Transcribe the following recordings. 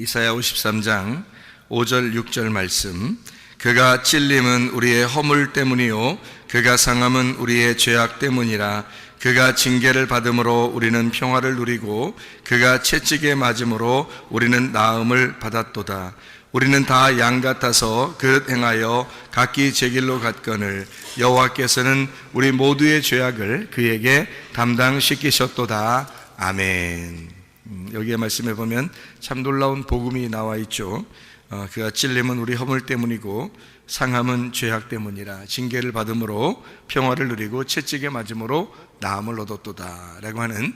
이사야 53장 5절 6절 말씀. 그가 찔림은 우리의 허물 때문이요 그가 상함은 우리의 죄악 때문이라. 그가 징계를 받음으로 우리는 평화를 누리고 그가 채찍에 맞음으로 우리는 나음을 받았도다. 우리는 다 양 같아서 그릇 행하여 각기 제 길로 갔거늘 여호와께서는 우리 모두의 죄악을 그에게 담당시키셨도다. 아멘. 여기에 말씀해 보면 참 놀라운 복음이 나와 있죠. 그가 찔림은 우리 허물 때문이고 상함은 죄악 때문이라. 징계를 받음으로 평화를 누리고 채찍에 맞음으로 나음을 얻었도다 라고 하는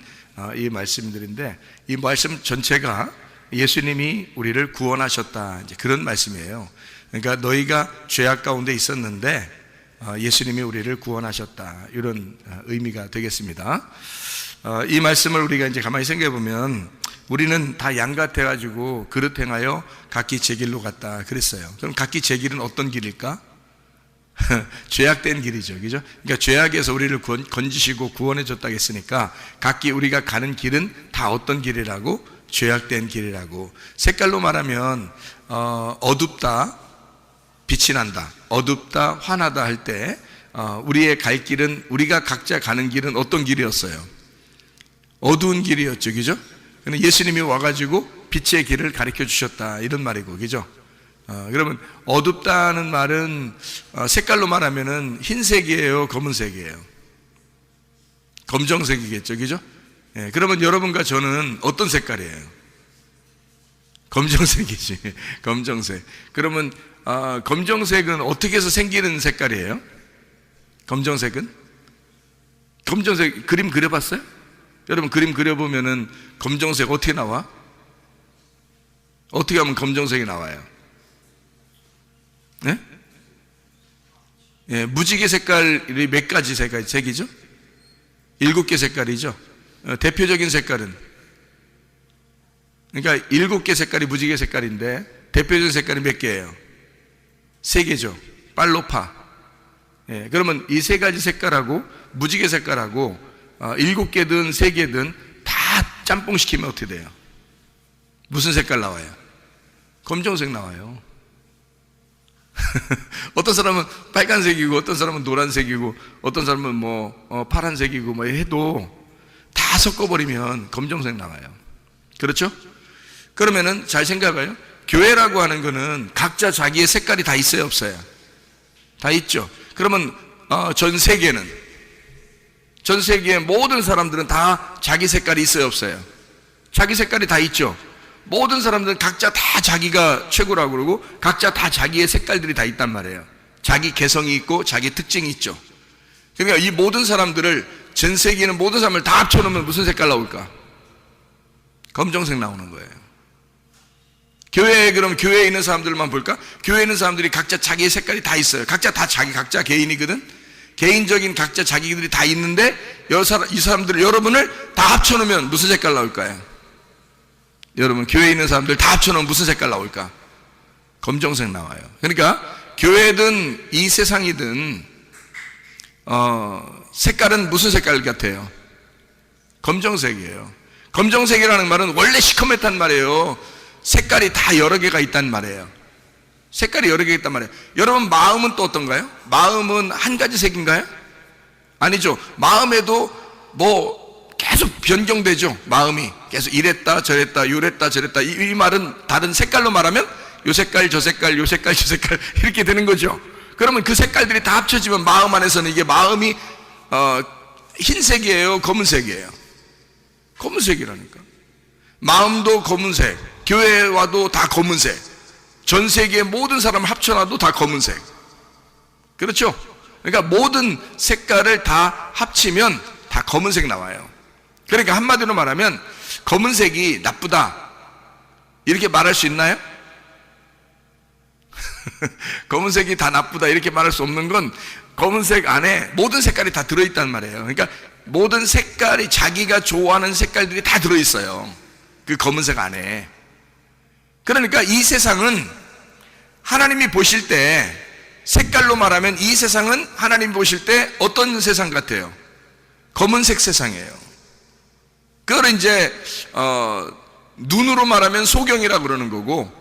이 말씀들인데, 이 말씀 전체가 예수님이 우리를 구원하셨다, 이제 그런 말씀이에요. 그러니까 너희가 죄악 가운데 있었는데 예수님이 우리를 구원하셨다, 이런 의미가 되겠습니다. 이 말씀을 우리가 이제 가만히 생각해 보면 우리는 다 양 같아가지고 그릇 행하여 각기 제 길로 갔다 그랬어요. 그럼 각기 제 길은 어떤 길일까? 죄악된 길이죠, 그죠? 그러니까 죄악에서 우리를 건지시고 구원해 줬다고 했으니까 각기 우리가 가는 길은 다 어떤 길이라고? 죄악된 길이라고. 색깔로 말하면 어둡다, 빛이 난다, 어둡다, 환하다 할 때 우리의 갈 길은, 우리가 각자 가는 길은 어떤 길이었어요? 어두운 길이었죠, 그죠? 근데 예수님이 와가지고 빛의 길을 가르쳐 주셨다, 이런 말이고, 그죠? 그러면 어둡다는 말은 색깔로 말하면은 흰색이에요, 검은색이에요? 검정색이겠죠, 그죠? 예, 그러면 여러분과 저는 어떤 색깔이에요? 검정색이지, 검정색. 그러면 검정색은 어떻게 해서 생기는 색깔이에요? 검정색은? 검정색 그림 그려봤어요? 여러분 그림 그려보면은 검정색 어떻게 나와? 어떻게 하면 검정색이 나와요? 네? 예, 무지개 색깔이 몇 가지 색이죠? 7개 색깔이죠. 대표적인 색깔은, 그러니까 7개 색깔이 무지개 색깔인데 대표적인 색깔이 몇 개예요? 3개죠. 빨로파. 예, 그러면 이 3가지 색깔하고 무지개 색깔하고 7개든 3개든 다 짬뽕 시키면 어떻게 돼요? 무슨 색깔 나와요? 검정색 나와요. 어떤 사람은 빨간색이고 어떤 사람은 노란색이고 어떤 사람은 파란색이고 해도 다 섞어버리면 검정색 나와요. 그렇죠? 그러면은 잘 생각해요. 교회라고 하는 거는 각자 자기의 색깔이 다 있어요, 없어요? 다 있죠. 그러면 전 세계의 모든 사람들은 다 자기 색깔이 있어요, 없어요? 자기 색깔이 다 있죠. 모든 사람들은 각자 다 자기가 최고라고 그러고 각자 다 자기의 색깔들이 다 있단 말이에요. 자기 개성이 있고 자기 특징이 있죠. 그러니까 이 모든 사람들을, 전 세계에 있는 모든 사람을 다 합쳐놓으면 무슨 색깔 나올까? 검정색 나오는 거예요. 그럼 교회에 있는 사람들만 볼까? 교회에 있는 사람들이 각자 자기의 색깔이 다 있어요. 각자 다 각자 개인이거든. 개인적인 각자 자기들이 다 있는데 이 사람들, 여러분을 다 합쳐놓으면 무슨 색깔 나올까요? 여러분 교회에 있는 사람들 다 합쳐놓으면 무슨 색깔 나올까? 검정색 나와요. 그러니까 교회든 이 세상이든 색깔은 무슨 색깔 같아요? 검정색이에요. 검정색이라는 말은 원래 시커멓단 말이에요. 색깔이 다 여러 개가 있단 말이에요. 색깔이 여러 개가 있단 말이에요. 여러분 마음은 또 어떤가요? 마음은 한 가지 색인가요? 아니죠. 마음에도 계속 변경되죠. 마음이 계속 이랬다 저랬다 요랬다 저랬다. 이 말은 다른 색깔로 말하면 요 색깔 저 색깔 요 색깔 저 색깔 이렇게 되는 거죠. 그러면 그 색깔들이 다 합쳐지면 마음 안에서는 이게 마음이 흰색이에요, 검은색이에요? 검은색이라니까. 마음도 검은색, 교회에 와도 다 검은색, 전 세계의 모든 사람을 합쳐놔도 다 검은색. 그렇죠? 그러니까 모든 색깔을 다 합치면 다 검은색 나와요. 그러니까 한마디로 말하면 검은색이 나쁘다 이렇게 말할 수 있나요? 검은색이 다 나쁘다 이렇게 말할 수 없는 건 검은색 안에 모든 색깔이 다 들어있단 말이에요. 그러니까 모든 색깔이 자기가 좋아하는 색깔들이 다 들어있어요, 그 검은색 안에. 그러니까 이 세상은 하나님이 보실 때, 색깔로 말하면 이 세상은 하나님이 보실 때 어떤 세상 같아요? 검은색 세상이에요. 그걸 이제 눈으로 말하면 소경이라 그러는 거고,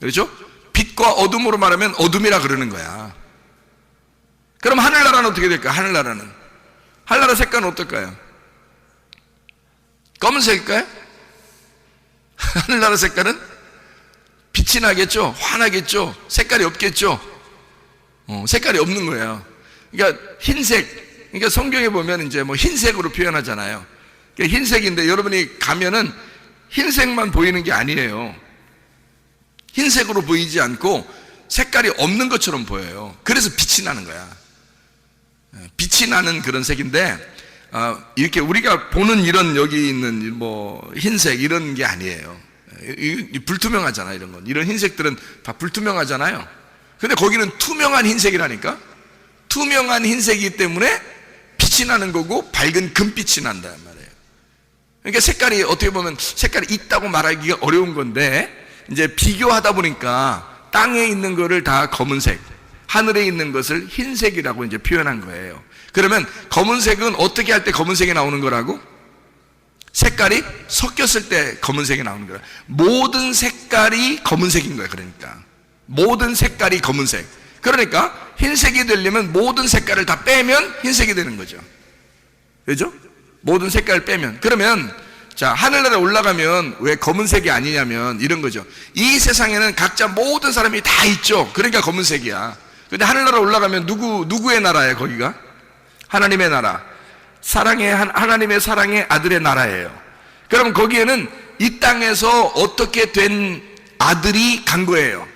그렇죠? 빛과 어둠으로 말하면 어둠이라 그러는 거야. 그럼 하늘나라는 어떻게 될까? 하늘나라 색깔은 어떨까요? 검은색일까요? 하늘나라 색깔은 빛이 나겠죠? 환하겠죠? 색깔이 없겠죠? 색깔이 없는 거예요. 그러니까 흰색, 그러니까 성경에 보면 이제 뭐 흰색으로 표현하잖아요. 그러니까 흰색인데 여러분이 가면은 흰색만 보이는 게 아니에요. 흰색으로 보이지 않고 색깔이 없는 것처럼 보여요. 그래서 빛이 나는 거야. 빛이 나는 그런 색인데, 이렇게 우리가 보는 이런 여기 있는 뭐 흰색 이런 게 아니에요. 불투명하잖아, 이런 건. 이런 흰색들은 다 불투명하잖아요. 근데 거기는 투명한 흰색이라니까. 투명한 흰색이기 때문에 빛이 나는 거고 밝은 금빛이 난단 말이에요. 그러니까 색깔이 어떻게 보면 색깔이 있다고 말하기가 어려운 건데, 이제 비교하다 보니까 땅에 있는 거를 다 검은색, 하늘에 있는 것을 흰색이라고 이제 표현한 거예요. 그러면 검은색은 어떻게 할 때 검은색이 나오는 거라고? 색깔이 섞였을 때 검은색이 나오는 거야. 모든 색깔이 검은색인 거야. 그러니까 모든 색깔이 검은색. 그러니까 흰색이 되려면 모든 색깔을 다 빼면 흰색이 되는 거죠. 그죠? 모든 색깔을 빼면. 그러면 자, 하늘나라에 올라가면 왜 검은색이 아니냐면 이런 거죠. 이 세상에는 각자 모든 사람이 다 있죠. 그러니까 검은색이야. 근데 하늘나라 올라가면 누구의 나라예요? 거기가 하나님의 나라, 하나님의 사랑의 아들의 나라예요. 그럼 거기에는 이 땅에서 어떻게 된 아들이 간 거예요.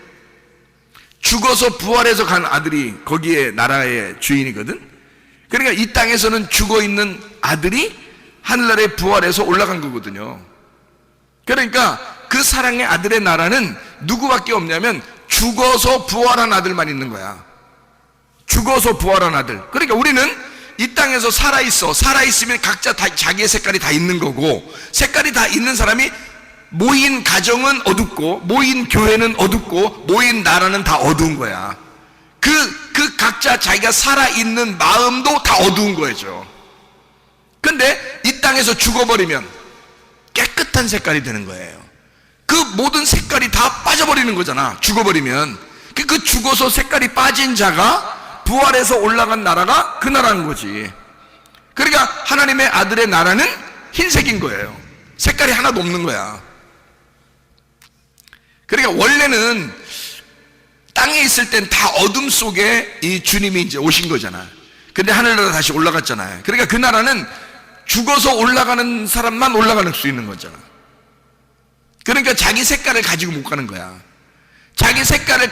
죽어서 부활해서 간 아들이 거기에 나라의 주인이거든. 그러니까 이 땅에서는 죽어 있는 아들이 하늘나라에 부활해서 올라간 거거든요. 그러니까 그 사랑의 아들의 나라는 누구밖에 없냐면 죽어서 부활한 아들만 있는 거야. 죽어서 부활한 아들. 그러니까 우리는 이 땅에서 살아있으면 각자 다 자기의 색깔이 다 있는 거고, 색깔이 다 있는 사람이 모인 가정은 어둡고, 모인 교회는 어둡고, 모인 나라는 다 어두운 거야. 그 각자 자기가 살아있는 마음도 다 어두운 거죠. 근데 이 땅에서 죽어버리면 깨끗한 색깔이 되는 거예요. 그 모든 색깔이 다 빠져버리는 거잖아. 죽어버리면. 그 죽어서 색깔이 빠진 자가 부활해서 올라간 나라가 그 나라인 거지. 그러니까 하나님의 아들의 나라는 흰색인 거예요. 색깔이 하나도 없는 거야. 그러니까 원래는 땅에 있을 땐 다 어둠 속에 이 주님이 이제 오신 거잖아. 근데 하늘나라 다시 올라갔잖아요. 그러니까 그 나라는 죽어서 올라가는 사람만 올라갈 수 있는 거잖아. 그러니까 자기 색깔을 가지고 못 가는 거야.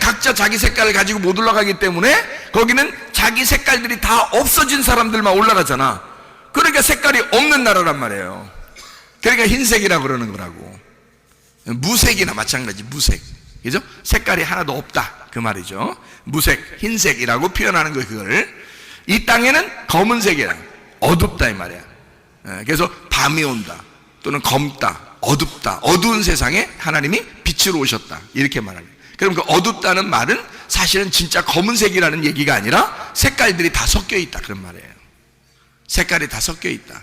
각자 자기 색깔을 가지고 못 올라가기 때문에 거기는 자기 색깔들이 다 없어진 사람들만 올라가잖아. 그러니까 색깔이 없는 나라란 말이에요. 그러니까 흰색이라고 그러는 거라고. 무색이나 마찬가지. 무색, 그죠? 색깔이 하나도 없다 그 말이죠. 무색, 흰색이라고 표현하는 거예요. 그걸 이 땅에는 검은색이라, 어둡다 이 말이야. 그래서 밤이 온다, 또는 검다, 어둡다, 어두운 세상에 하나님이 빛으로 오셨다 이렇게 말하는 거예요. 그럼 그 어둡다는 말은 사실은 진짜 검은색이라는 얘기가 아니라 색깔들이 다 섞여 있다 그런 말이에요. 색깔이 다 섞여 있다.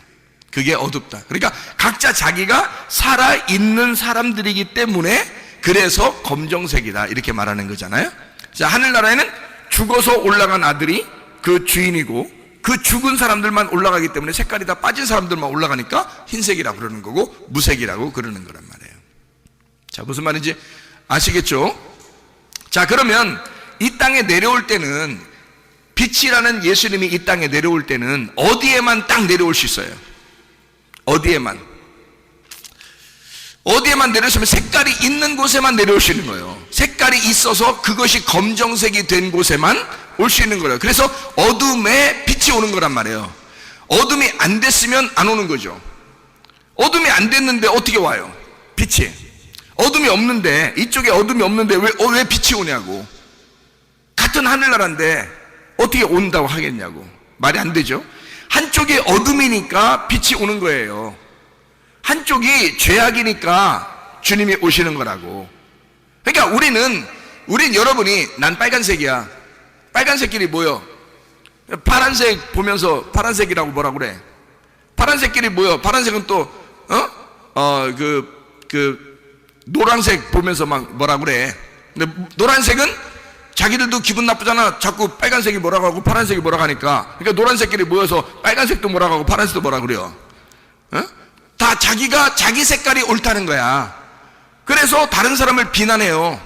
그게 어둡다. 그러니까 각자 자기가 살아있는 사람들이기 때문에 그래서 검정색이다 이렇게 말하는 거잖아요. 자, 하늘나라에는 죽어서 올라간 아들이 그 주인이고, 그 죽은 사람들만 올라가기 때문에 색깔이 다 빠진 사람들만 올라가니까 흰색이라고 그러는 거고 무색이라고 그러는 거란 말이에요. 자, 무슨 말인지 아시겠죠? 자, 그러면 이 땅에 내려올 때는, 빛이라는 예수님이 이 땅에 내려올 때는 어디에만 딱 내려올 수 있어요. 어디에만 내려오시면 색깔이 있는 곳에만 내려올 수 있는 거예요. 색깔이 있어서 그것이 검정색이 된 곳에만 올 수 있는 거예요. 그래서 어둠에 빛이 오는 거란 말이에요. 어둠이 안 됐으면 안 오는 거죠. 어둠이 안 됐는데 어떻게 와요? 빛이. 어둠이 없는데, 이쪽에 어둠이 없는데 왜 빛이 오냐고. 같은 하늘나라인데 어떻게 온다고 하겠냐고. 말이 안 되죠. 한쪽이 어둠이니까 빛이 오는 거예요. 한쪽이 죄악이니까 주님이 오시는 거라고. 그러니까 우린 여러분이 난 빨간색이야. 빨간색끼리 모여. 파란색 보면서 파란색이라고 뭐라 그래. 파란색끼리 모여. 파란색은 또 그 노란색 보면서 막 뭐라 그래. 근데 노란색은 자기들도 기분 나쁘잖아. 자꾸 빨간색이 뭐라고 하고 파란색이 뭐라고 하니까. 그러니까 노란색끼리 모여서 빨간색도 뭐라고 하고 파란색도 뭐라고 그래요. 다 자기가 자기 색깔이 옳다는 거야. 그래서 다른 사람을 비난해요.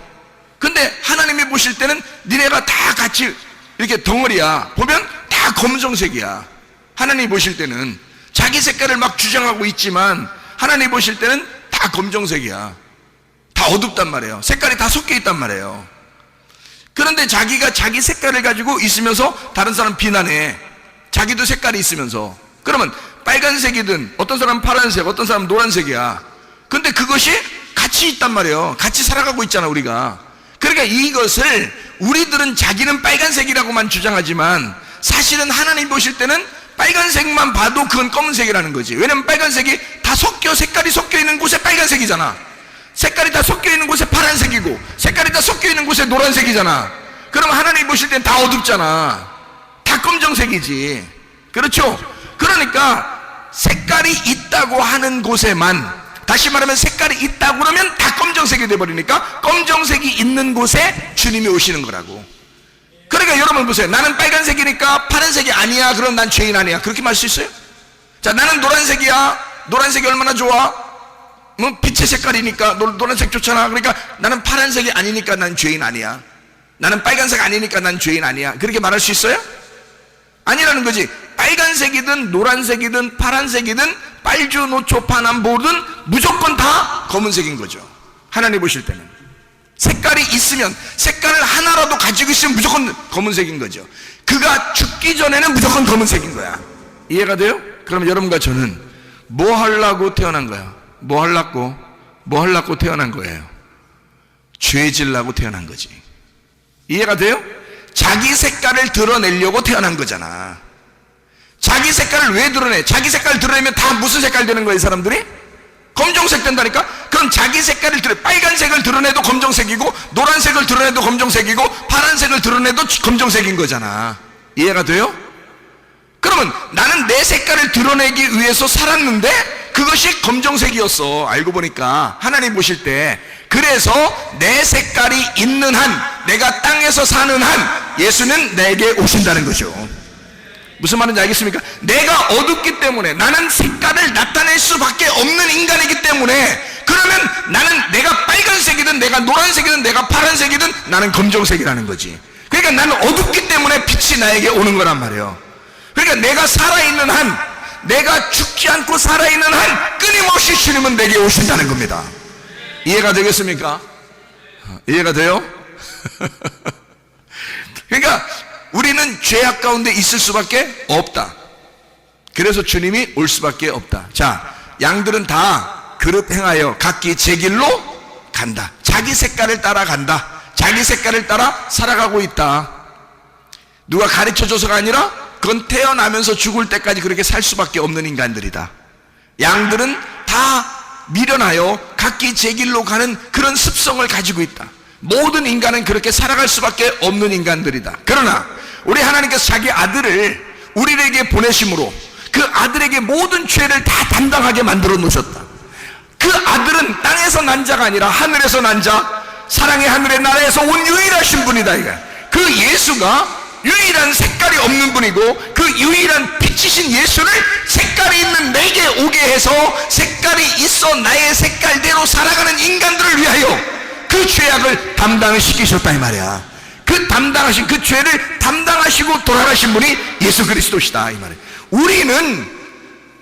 근데 하나님이 보실 때는 니네가 다 같이 이렇게 덩어리야. 보면 다 검정색이야. 하나님이 보실 때는 자기 색깔을 막 주장하고 있지만 하나님이 보실 때는 다 검정색이야. 다 어둡단 말이에요. 색깔이 다 섞여 있단 말이에요. 그런데 자기가 자기 색깔을 가지고 있으면서 다른 사람 비난해. 자기도 색깔이 있으면서. 그러면 빨간색이든 어떤 사람은 파란색, 어떤 사람은 노란색이야. 근데 그것이 같이 있단 말이에요. 같이 살아가고 있잖아, 우리가. 그러니까 이것을 우리들은 자기는 빨간색이라고만 주장하지만 사실은 하나님 보실 때는 빨간색만 봐도 그건 검은색이라는 거지. 왜냐면 빨간색이 다 색깔이 섞여 있는 곳에 빨간색이잖아. 색깔이 다 섞여 있는 곳에 파란색이고 색깔이 다 섞여 있는 곳에 노란색이잖아. 그럼 하나님 보실 땐 다 어둡잖아. 다 검정색이지. 그렇죠? 그러니까 색깔이 있다고 하는 곳에만, 다시 말하면 색깔이 있다고 그러면 다 검정색이 돼버리니까 검정색이 있는 곳에 주님이 오시는 거라고. 그러니까 여러분 보세요. 나는 빨간색이니까 파란색이 아니야. 그럼 난 죄인 아니야. 그렇게 말할 수 있어요? 자, 나는 노란색이야. 노란색이 얼마나 좋아? 뭐 빛의 색깔이니까 노란색 좋잖아. 그러니까 나는 파란색이 아니니까 난 죄인 아니야. 나는 빨간색 아니니까 난 죄인 아니야. 그렇게 말할 수 있어요? 아니라는 거지. 빨간색이든 노란색이든 파란색이든 빨주 노초 파남보든 무조건 다 검은색인 거죠. 하나님 보실 때는 색깔이 있으면, 색깔을 하나라도 가지고 있으면 무조건 검은색인 거죠. 그가 죽기 전에는 무조건 검은색인 거야. 이해가 돼요? 그럼 여러분과 저는 뭐 하려고 태어난 거야? 뭐 하려고 태어난 거예요? 죄 지으려고 태어난 거지. 이해가 돼요? 자기 색깔을 드러내려고 태어난 거잖아. 자기 색깔을 왜 드러내? 자기 색깔을 드러내면 다 무슨 색깔 되는 거예요, 이 사람들이? 검정색 된다니까? 그럼 자기 색깔을 빨간색을 드러내도 검정색이고 노란색을 드러내도 검정색이고 파란색을 드러내도 검정색인 거잖아. 이해가 돼요? 그러면 나는 내 색깔을 드러내기 위해서 살았는데 그것이 검정색이었어. 알고 보니까 하나님 보실 때. 그래서 내 색깔이 있는 한, 내가 땅에서 사는 한 예수는 내게 오신다는 거죠. 무슨 말인지 알겠습니까? 내가 어둡기 때문에, 나는 색깔을 나타낼 수밖에 없는 인간이기 때문에, 그러면 나는 내가 빨간색이든 내가 노란색이든 내가 파란색이든 나는 검정색이라는 거지. 그러니까 나는 어둡기 때문에 빛이 나에게 오는 거란 말이에요. 그러니까 내가 살아있는 한, 내가 죽지 않고 살아있는 한 끊임없이 주님은 내게 오신다는 겁니다. 이해가 되겠습니까? 이해가 돼요? 그러니까 우리는 죄악 가운데 있을 수밖에 없다. 그래서 주님이 올 수밖에 없다. 자, 양들은 다 그릇 행하여 각기 제 길로 간다. 자기 색깔을 따라 간다. 자기 색깔을 따라 살아가고 있다. 누가 가르쳐줘서가 아니라 그건 태어나면서 죽을 때까지 그렇게 살 수밖에 없는 인간들이다. 양들은 다 미련하여 각기 제 길로 가는 그런 습성을 가지고 있다. 모든 인간은 그렇게 살아갈 수밖에 없는 인간들이다. 그러나 우리 하나님께서 자기 아들을 우리에게 보내심으로 그 아들에게 모든 죄를 다 담당하게 만들어 놓으셨다. 그 아들은 땅에서 난 자가 아니라 하늘에서 난 자, 사랑의 하늘의 나라에서 온 유일하신 분이다. 그 예수가 유일한 색깔이 없는 분이고 그 유일한 빛이신 예수를 색깔이 있는 내게 오게 해서 색깔이 있어 나의 색깔대로 살아가는 인간들을 위하여 그 죄악을 담당시키셨다 이 말이야. 그 담당하신 그 죄를 담당하시고 돌아가신 분이 예수 그리스도시다 이 말이야. 우리는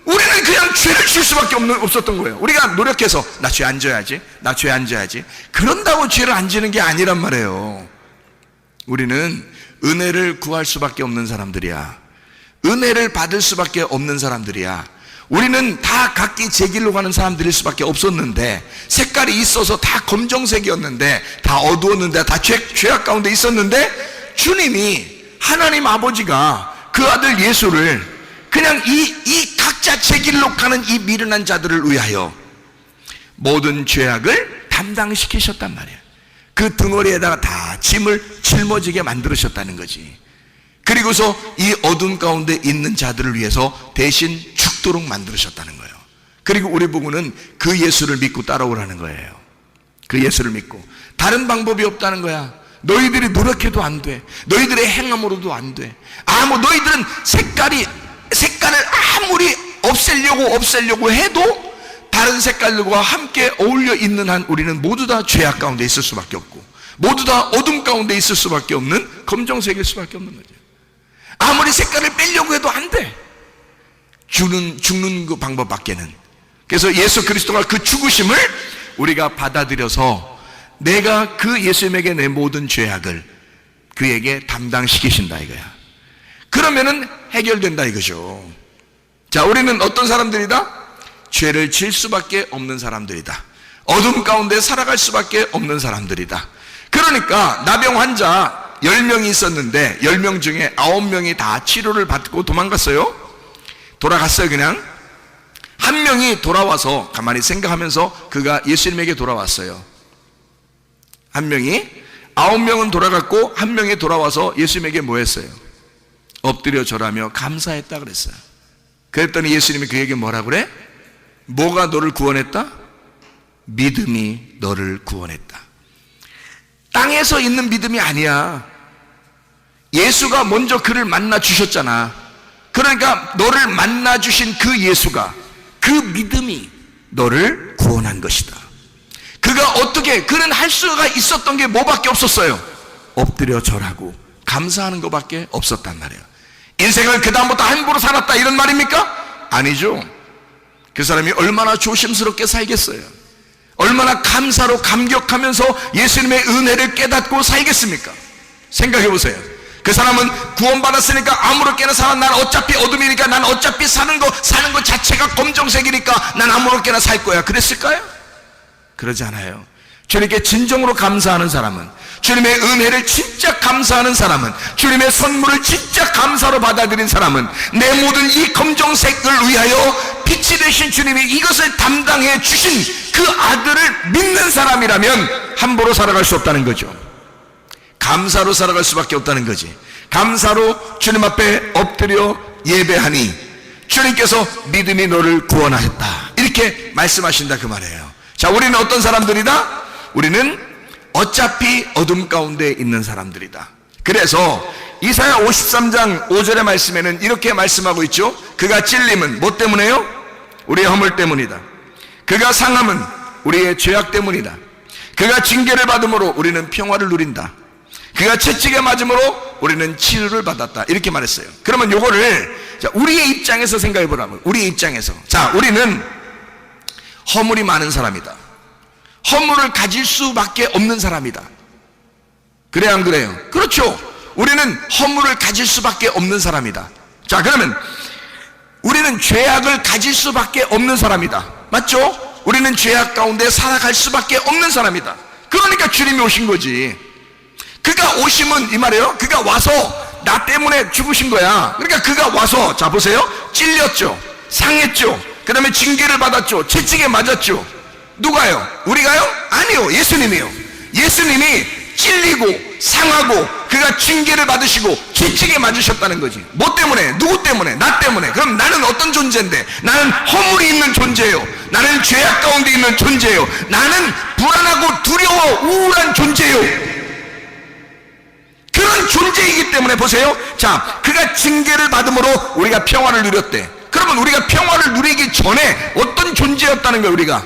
그냥 죄를 지을 수밖에 없었던 거예요. 우리가 노력해서 나 죄 안 져야지, 나 죄 안 져야지, 그런다고 죄를 안 지는 게 아니란 말이에요. 우리는 은혜를 구할 수밖에 없는 사람들이야. 은혜를 받을 수밖에 없는 사람들이야. 우리는 다 각기 제 길로 가는 사람들일 수밖에 없었는데, 색깔이 있어서 다 검정색이었는데, 다 어두웠는데, 다 죄악 가운데 있었는데, 주님이, 하나님 아버지가 그 아들 예수를 그냥 이 각자 제 길로 가는 이 미련한 자들을 위하여 모든 죄악을 담당시키셨단 말이야. 그 덩어리에다가 다 짐을 짊어지게 만들으셨다는 거지. 그리고서 이 어둠 가운데 있는 자들을 위해서 대신 죽도록 만들으셨다는 거예요. 그리고 우리 보고는 그 예수를 믿고 따라오라는 거예요. 그 예수를 믿고. 다른 방법이 없다는 거야. 너희들이 노력해도 안 돼. 너희들의 행함으로도 안 돼. 너희들은 색깔을 아무리 없애려고 해도 다른 색깔들과 함께 어울려 있는 한 우리는 모두 다 죄악 가운데 있을 수밖에 없고, 모두 다 어둠 가운데 있을 수밖에 없는 검정색일 수밖에 없는 거죠. 아무리 색깔을 빼려고 해도 안 돼. 죽는 그 방법밖에는. 그래서 예수 그리스도가 그 죽으심을 우리가 받아들여서 내가 그 예수님에게 내 모든 죄악을 그에게 담당시키신다 이거야. 그러면은 해결된다 이거죠. 자, 우리는 어떤 사람들이다? 죄를 질 수밖에 없는 사람들이다. 어둠 가운데 살아갈 수밖에 없는 사람들이다. 그러니까 나병 환자 10명이 있었는데 10명 중에 9명이 다 치료를 받고 도망갔어요. 돌아갔어요. 그냥 한 명이 돌아와서 가만히 생각하면서 그가 예수님에게 돌아왔어요. 한 명이, 9명은 돌아갔고 한 명이 돌아와서 예수님에게 뭐 했어요? 엎드려 절하며 감사했다 그랬어요. 그랬더니 예수님이 그에게 뭐라 그래? 뭐가 너를 구원했다? 믿음이 너를 구원했다. 땅에서 있는 믿음이 아니야. 예수가 먼저 그를 만나 주셨잖아. 그러니까 너를 만나 주신 그 예수가, 그 믿음이 너를 구원한 것이다. 그는 할 수가 있었던 게 뭐밖에 없었어요? 엎드려 절하고 감사하는 것밖에 없었단 말이에요. 인생을 그 다음부터 함부로 살았다 이런 말입니까? 아니죠. 그 사람이 얼마나 조심스럽게 살겠어요? 얼마나 감사로 감격하면서 예수님의 은혜를 깨닫고 살겠습니까? 생각해 보세요. 그 사람은 구원받았으니까 아무렇게나 살아. 난 어차피 어둠이니까, 난 어차피 사는 거 자체가 검정색이니까 난 아무렇게나 살 거야. 그랬을까요? 그러지 않아요. 주님께 진정으로 감사하는 사람은, 주님의 은혜를 진짜 감사하는 사람은, 주님의 선물을 진짜 감사로 받아들인 사람은 내 모든 이 검정색을 위하여 빛이 되신 주님이 이것을 담당해 주신 그 아들을 믿는 사람이라면 함부로 살아갈 수 없다는 거죠. 감사로 살아갈 수밖에 없다는 거지. 감사로 주님 앞에 엎드려 예배하니 주님께서 믿음이 너를 구원하셨다 이렇게 말씀하신다 그 말이에요. 자, 우리는 어떤 사람들이다? 우리는 어차피 어둠 가운데 있는 사람들이다. 그래서 이사야 53장 5절의 말씀에는 이렇게 말씀하고 있죠. 그가 찔림은 뭐 때문에요? 우리의 허물 때문이다. 그가 상함은 우리의 죄악 때문이다. 그가 징계를 받음으로 우리는 평화를 누린다. 그가 채찍에 맞음으로 우리는 치료를 받았다 이렇게 말했어요. 그러면 요거를 우리의 입장에서 생각해 보라면, 우리의 입장에서, 자, 우리는 허물이 많은 사람이다. 허물을 가질 수밖에 없는 사람이다. 그래요, 안 그래요? 그렇죠. 우리는 허물을 가질 수밖에 없는 사람이다. 자, 그러면 우리는 죄악을 가질 수밖에 없는 사람이다. 맞죠? 우리는 죄악 가운데 살아갈 수밖에 없는 사람이다. 그러니까 주님이 오신 거지. 그가 오심은 이 말이에요. 그가 와서 나 때문에 죽으신 거야. 그러니까 그가 와서, 자 보세요, 찔렸죠, 상했죠, 그 다음에 징계를 받았죠, 채찍에 맞았죠. 누가요? 우리가요? 아니요, 예수님이요. 예수님이 찔리고 상하고 그가 징계를 받으시고 채찍에 맞으셨다는 거지. 뭐 때문에? 누구 때문에? 나 때문에. 그럼 나는 어떤 존재인데? 나는 허물이 있는 존재예요. 나는 죄악 가운데 있는 존재예요. 나는 불안하고 두려워 우울한 존재예요. 그런 존재이기 때문에 보세요. 자, 그가 징계를 받음으로 우리가 평화를 누렸대. 그러면 우리가 평화를 누리기 전에 어떤 존재였다는 거예요? 우리가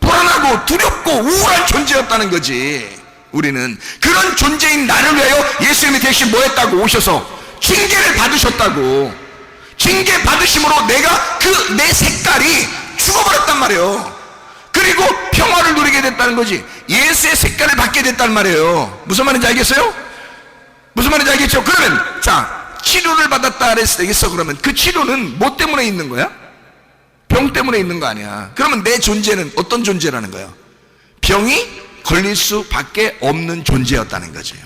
불안하고 두렵고 우울한 존재였다는 거지. 우리는 그런 존재인 나를 위하여 예수님이 대신 뭐 했다고? 오셔서 징계를 받으셨다고. 징계 받으심으로 내가 내 색깔이 죽어버렸단 말이에요. 그리고 평화를 누리게 됐다는 거지. 예수의 색깔을 받게 됐단 말이에요. 무슨 말인지 알겠어요? 무슨 말인지 알겠죠? 그러면 자, 치료를 받았다 그랬어. 그러면 그 치료는 뭐 때문에 있는 거야? 병 때문에 있는 거 아니야. 그러면 내 존재는 어떤 존재라는 거야? 병이 걸릴 수밖에 없는 존재였다는 거죠.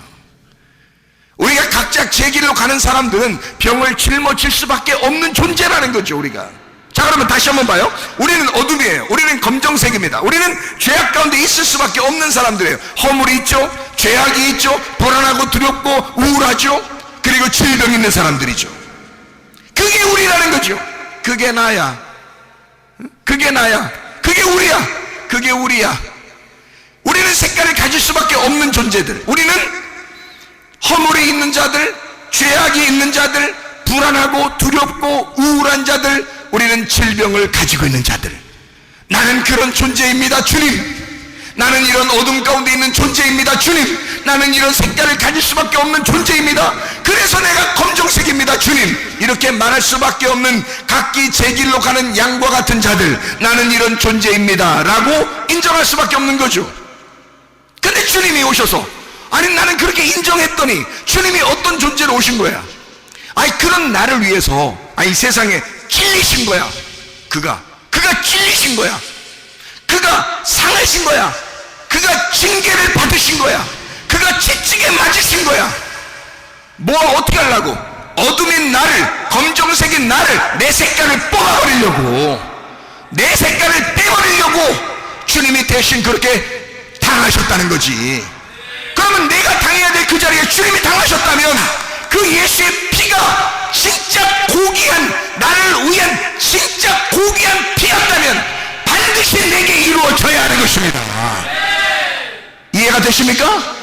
우리가 각자 제 길로 가는 사람들은 병을 짊어질 수밖에 없는 존재라는 거죠. 우리가. 자, 그러면 다시 한번 봐요. 우리는 어둠이에요. 우리는 검정색입니다. 우리는 죄악 가운데 있을 수밖에 없는 사람들이에요. 허물이 있죠, 죄악이 있죠, 불안하고 두렵고 우울하죠, 그리고 질병 있는 사람들이죠. 그게 우리라는 거죠. 그게 나야. 그게 나야, 그게 우리야, 그게 우리야. 우리는 색깔을 가질 수밖에 없는 존재들. 우리는 허물이 있는 자들, 죄악이 있는 자들, 불안하고 두렵고 우울한 자들, 우리는 질병을 가지고 있는 자들. 나는 그런 존재입니다, 주님. 나는 이런 어둠 가운데 있는 존재입니다, 주님. 나는 이런 색깔을 가질 수밖에 없는 존재입니다. 그래서 내가 검정색입니다, 주님. 이렇게 말할 수밖에 없는 각기 제 길로 가는 양과 같은 자들, 나는 이런 존재입니다 라고 인정할 수밖에 없는 거죠. 근데 주님이 오셔서, 아니 나는 그렇게 인정했더니 주님이 어떤 존재로 오신 거야? 아니 그런 나를 위해서, 아니 세상에 찔리신 거야. 그가 찔리신 거야. 그가 상하신 거야. 그가 징계를 받으신 거야. 그가 채찍에 맞으신 거야. 뭐 어떻게 하려고? 어둠인 나를, 검정색인 나를, 내 색깔을 뽑아버리려고, 내 색깔을 빼버리려고 주님이 대신 그렇게 당하셨다는 거지. 그러면 내가 당해야 될 그 자리에 주님이 당하셨다면, 그 예수의 피가 진짜 고귀한, 나를 위한 진짜 고귀한 피였다면 반드시 내게 이루어져야 하는 것입니다. 이해가 되십니까?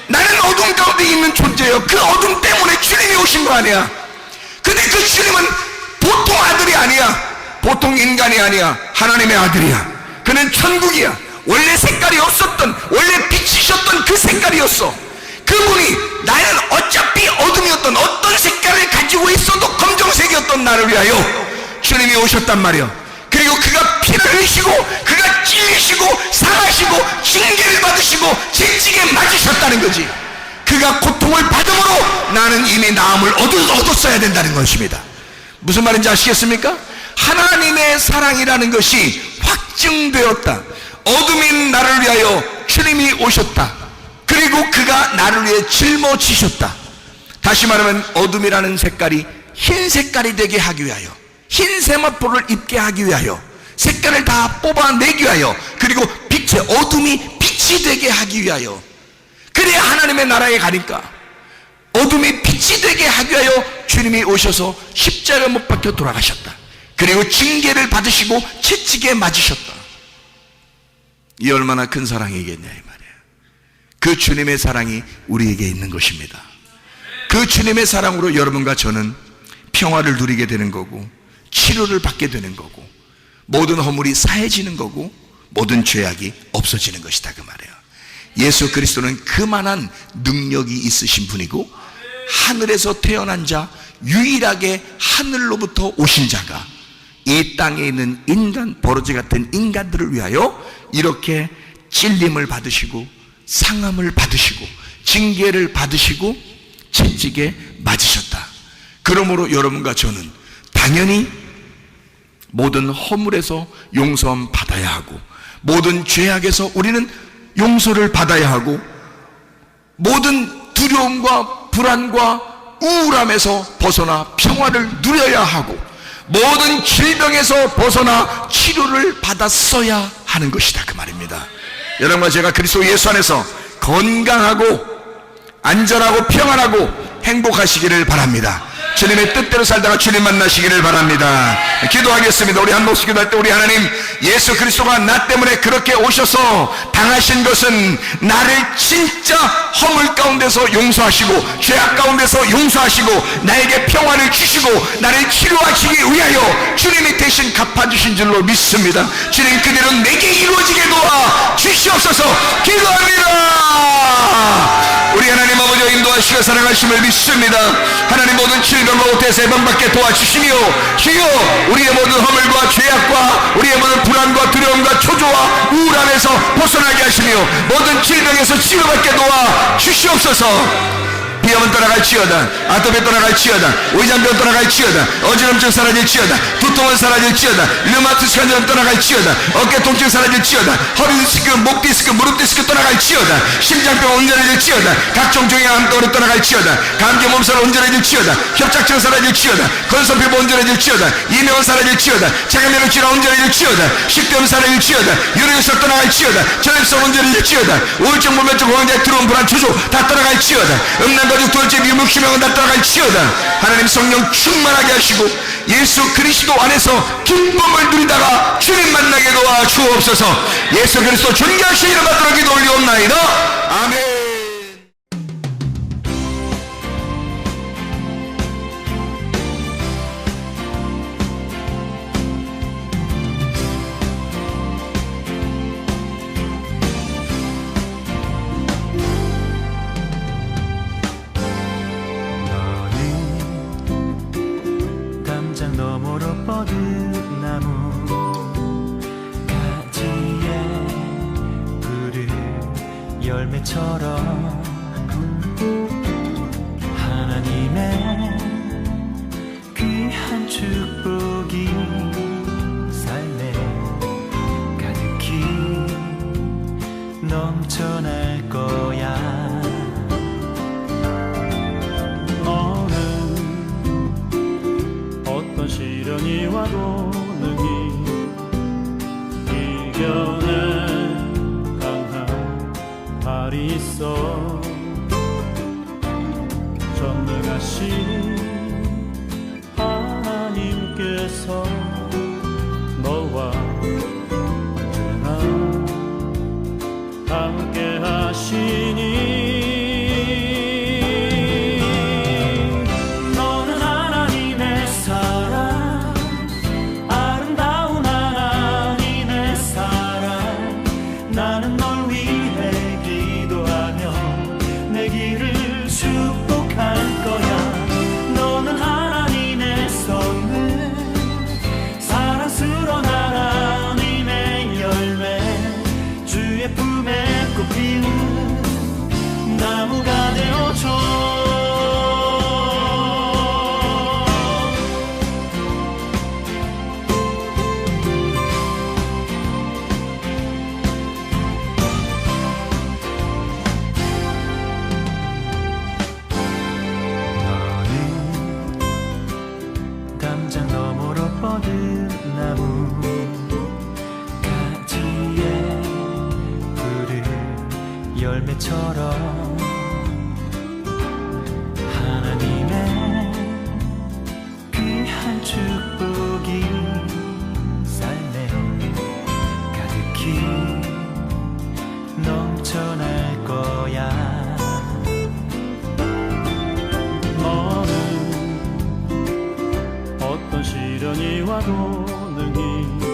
나는 어둠 가운데 있는 존재예요. 그 어둠 때문에 주님이 오신 거 아니야. 근데 그 주님은 보통 아들이 아니야. 보통 인간이 아니야. 하나님의 아들이야. 그는 천국이야. 원래 색깔이 없었던, 원래 빛이셨던 그 색깔이었어. 그분이 나는 어차피 어둠이었던, 어떤 색깔을 가지고 있어도 검정색이었던 나를 위하여 주님이 오셨단 말이야. 그리고 그가 피를 흘리시고, 그가 찔리시고, 상하시고, 징계를 받으시고, 채찍에 맞으셨다는 거지. 그가 고통을 받음으로 나는 이미 나음을 얻었어야 된다는 것입니다. 무슨 말인지 아시겠습니까? 하나님의 사랑이라는 것이 확증되었다. 어둠인 나를 위하여 주님이 오셨다. 그리고 그가 나를 위해 짊어지셨다. 다시 말하면 어둠이라는 색깔이 흰 색깔이 되게 하기 위하여, 흰 세마포를 입게 하기 위하여, 색깔을 다 뽑아내기 위하여, 그리고 빛의 어둠이 빛이 되게 하기 위하여, 그래야 하나님의 나라에 가니까 어둠이 빛이 되게 하기 위하여 주님이 오셔서 십자가 못 박혀 돌아가셨다. 그리고 징계를 받으시고 채찍에 맞으셨다. 이 얼마나 큰 사랑이겠냐 이 말이에요. 그 주님의 사랑이 우리에게 있는 것입니다. 그 주님의 사랑으로 여러분과 저는 평화를 누리게 되는 거고, 치료를 받게 되는 거고, 모든 허물이 사해지는 거고, 모든 죄악이 없어지는 것이다 그 말이에요. 예수 그리스도는 그만한 능력이 있으신 분이고, 하늘에서 태어난 자, 유일하게 하늘로부터 오신 자가 이 땅에 있는 인간, 버러지 같은 인간들을 위하여 이렇게 찔림을 받으시고, 상함을 받으시고, 징계를 받으시고, 채찍에 맞으셨다. 그러므로 여러분과 저는 당연히 모든 허물에서 용서함 받아야 하고, 모든 죄악에서 우리는 용서를 받아야 하고, 모든 두려움과 불안과 우울함에서 벗어나 평화를 누려야 하고, 모든 질병에서 벗어나 치료를 받았어야 하는 것이다 그 말입니다. 여러분과 제가 그리스도 예수 안에서 건강하고 안전하고 평안하고 행복하시기를 바랍니다. 주님의 뜻대로 살다가 주님 만나시기를 바랍니다. 기도하겠습니다. 우리 한 목소리 기도할 때, 우리 하나님, 예수 그리스도가 나 때문에 그렇게 오셔서 당하신 것은 나를 진짜 허물 가운데서 용서하시고, 죄악 가운데서 용서하시고, 나에게 평안을 주시고 나를 치료하시기 위하여 주님이 대신 갚아주신 줄로 믿습니다. 주님, 그대로 내게 이루어지게 도와 주시옵소서. 기도합니다. 우리 하나님 아버지와 인도하시고 사랑하심을 믿습니다. 하나님, 모든 질병과 오태에서 해방받게 도와주시며, 주여 우리의 모든 허물과 죄악과 우리의 모든 불안과 두려움과 초조와 우울함에서 벗어나게 하시며, 모든 질병에서 치료받게 도와 주시옵소서. 비염은 떠나갈지어다, 아토피 떠나갈지어다, 위장병 떠나갈지어다, 어지럼증 사라질지어다, 두통은 사라질지어다, 류마티스 관절은 떠나갈지어다, 어깨 통증 사라질지어다, 허리 디스크, 목 디스크, 무릎 디스크 떠나갈지어다, 심장병 온전해질지어다, 각종 종양암 떠나갈지어다, 감기 몸살 온전해질지어다, 협착증 사라질지어다, 건선피부 온전해질지어다, 이명은 사라질지어다, 체감면역 질환 온전해질지어다, 식도염 사라질지어다, 유리혈석 떠나갈지어다, 전립선 온전해질지어다, 우울증, 불면증, 공황장애, 두려움, 불안, 초조 다 떠나갈지어다, 음란과 돌제, 미움육심형은 다 떠나갈지어다. 하나님, 성령 충만하게 하시고 예수 그리스도 안에서 기쁨을 누리다가 주님 만나게 도와 주옵소서. 예수 그리스도 존귀하신 이름 받들어 기도 올리옵나이다. 아멘. 너머로 뻗은 나무 가지에 푸른 열매처럼 하나님의 귀한 축복이 삶에 가득히 넘쳐날 거야. 시련이 와도 능히 이겨낼 강한 발이 있어. 전능하신 하나님께서 너와 언제나 함께 하시니 나무가 되어줘. 너는 담장 너머로 뻗은 나무 가지에 푸른 열매처럼 하나님의 귀한 축복이 삶에 가득히 넘쳐날 거야. 너는 어떤 시련이 와도 능히